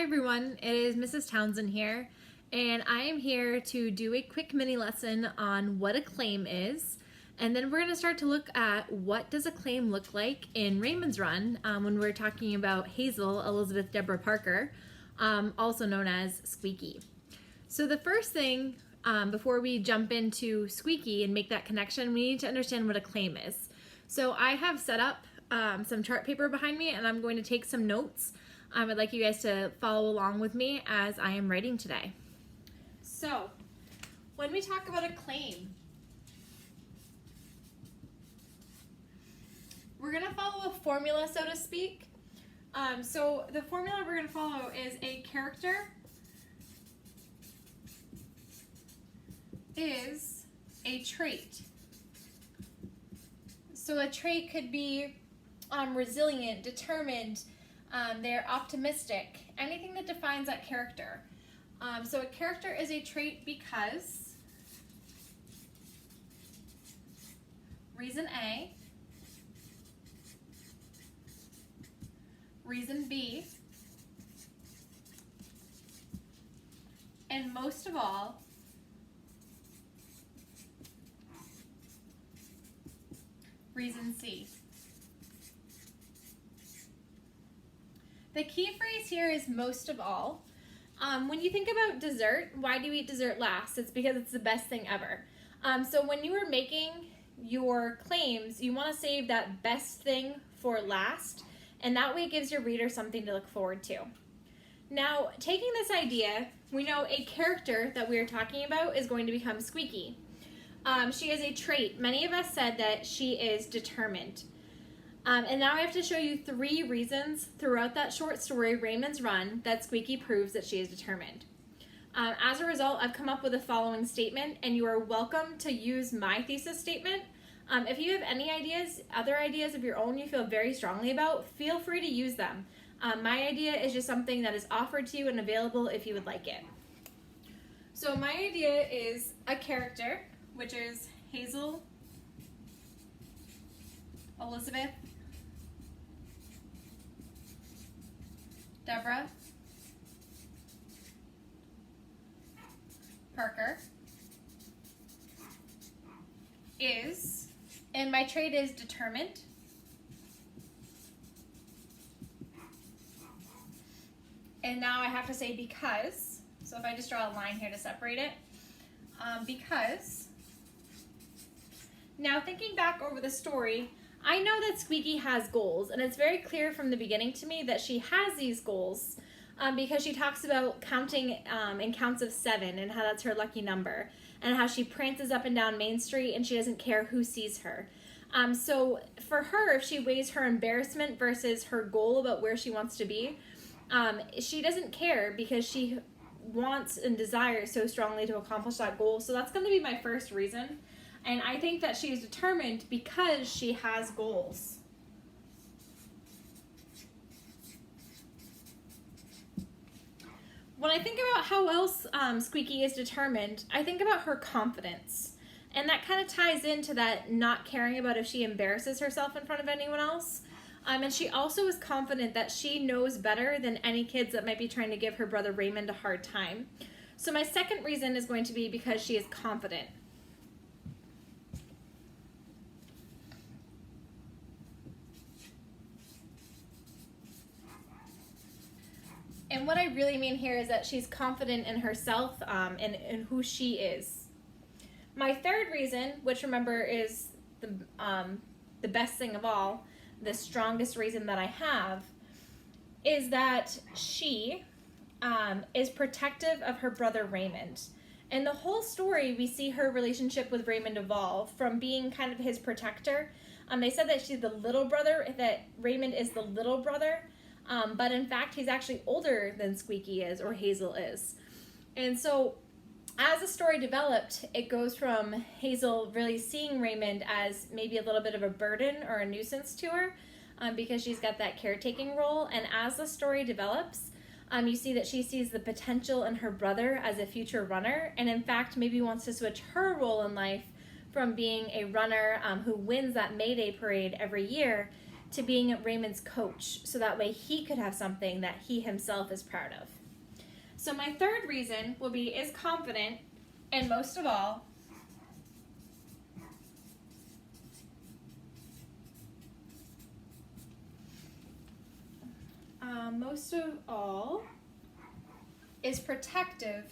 everyone, it is Mrs. Townsend here, and I am here to do a quick mini lesson on what a claim is, and then we're going to start to look at what does a claim look like in Raymond's run when we're talking about Hazel Elizabeth Deborah Parker, also known as Squeaky. So the first thing, before we jump into Squeaky and make that connection, we need to understand what a claim is. So I have set up some chart paper behind me, and I'm going to take some notes. I'd like you guys to follow along with me as I am writing today. So, when we talk about a claim, we're going to follow a formula, so to speak. So the formula we're going to follow is a character is a trait. So a trait could be resilient, determined, they're optimistic, anything that defines that character. So a character is a trait because reason A, reason B, and most of all, reason C. The key phrase here is most of all. When you think about dessert, why do you eat dessert last? It's because it's the best thing ever. So when you are making your claims, you want to save that best thing for last, and that way it gives your reader something to look forward to. Now, taking this idea, we know a character that we are talking about is going to become Squeaky. She is a trait. Many of us said that she is determined. And now I have to show you 3 reasons throughout that short story, Raymond's Run, that Squeaky proves that she is determined. As a result, I've come up with the following statement, and you are welcome to use my thesis statement. If you have any ideas, other ideas of your own you feel very strongly about, feel free to use them. My idea is just something that is offered to you and available if you would like it. So my idea is a character, which is Hazel Elizabeth Deborah Parker is, and my trait is determined, and now I have to say because, so if I just draw a line here to separate it, because, now thinking back over the story, I know that Squeaky has goals, and it's very clear from the beginning to me that she has these goals because she talks about counting in counts of 7 and how that's her lucky number, and how she prances up and down Main Street and she doesn't care who sees her. So for her, if she weighs her embarrassment versus her goal about where she wants to be, she doesn't care because she wants and desires so strongly to accomplish that goal. So that's going to be my first reason. And I think that she is determined because she has goals. When I think about how else Squeaky is determined, I think about her confidence. And that kind of ties into that not caring about if she embarrasses herself in front of anyone else. And she also is confident that she knows better than any kids that might be trying to give her brother Raymond a hard time. So my second reason is going to be because she is confident. And what I really mean here is that she's confident in herself and in who she is. My third reason, which remember is the best thing of all, the strongest reason that I have, is that she is protective of her brother Raymond. In the whole story, we see her relationship with Raymond evolve from being kind of his protector. They said that she's the little brother, that Raymond is the little brother. But in fact, he's actually older than Squeaky is, or Hazel is. And so as the story developed, it goes from Hazel really seeing Raymond as maybe a little bit of a burden or a nuisance to her because she's got that caretaking role. And as the story develops, you see that she sees the potential in her brother as a future runner, and in fact maybe wants to switch her role in life from being a runner who wins that May Day parade every year to being Raymond's coach, so that way he could have something that he himself is proud of. So my third reason will be is confident, and most of all, is protective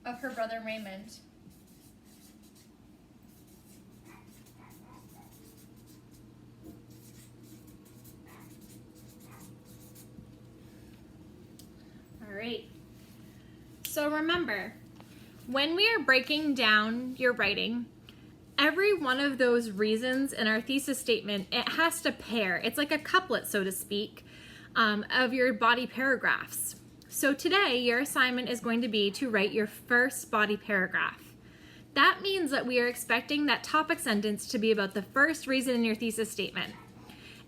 of her brother Raymond. All right. So remember, when we are breaking down your writing, every one of those reasons in our thesis statement, it has to pair. It's like a couplet, so to speak, of your body paragraphs. So today, your assignment is going to be to write your first body paragraph. That means that we are expecting that topic sentence to be about the first reason in your thesis statement.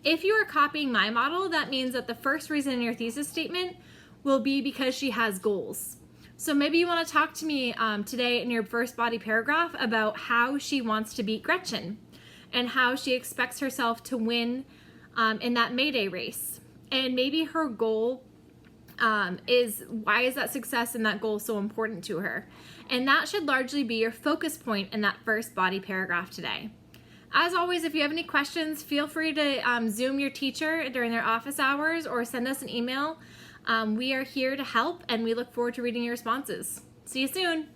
If you are copying my model, that means that the first reason in your thesis statement will be because she has goals. So maybe you want to talk to me today in your first body paragraph about how she wants to beat Gretchen and how she expects herself to win in that May Day race. And maybe her goal is, why is that success and that goal so important to her? And that should largely be your focus point in that first body paragraph today. As always, if you have any questions, feel free to Zoom your teacher during their office hours or send us an email. We are here to help, and we look forward to reading your responses. See you soon.